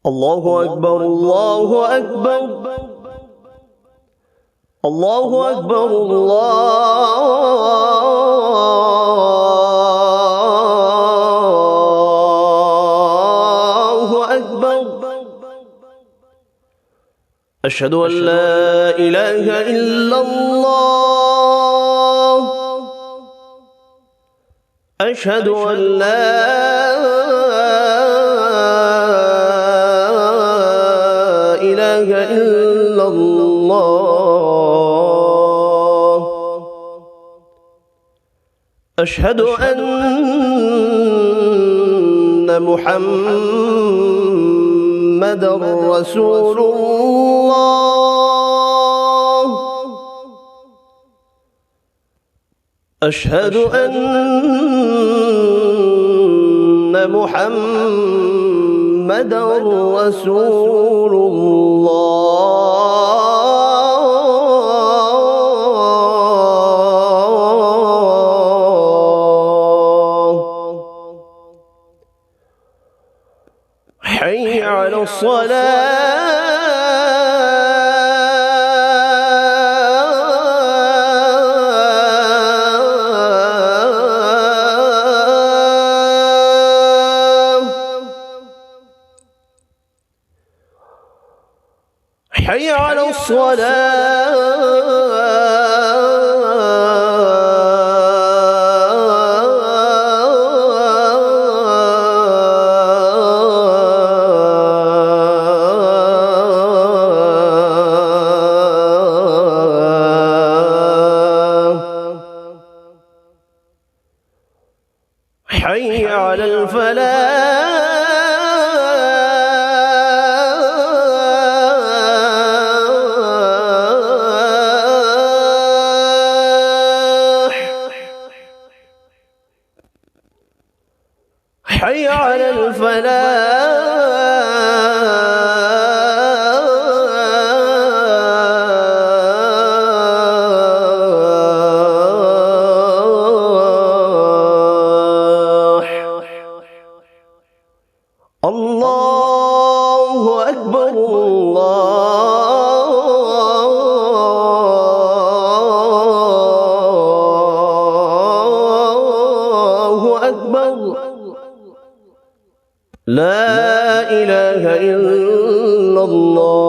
الله أكبر الله أكبر الله أكبر الله أكبر. أشهد أن لا إله إلا الله. أشهد أن لا إله إلا الله. أشهد أن محمدًا رسول الله. أشهد أن محمدًا رسول الله. حي على الصلاة. حي على حي على الفلاح. حي على الفلاح. الله أكبر الله أكبر. لا إله إلا الله.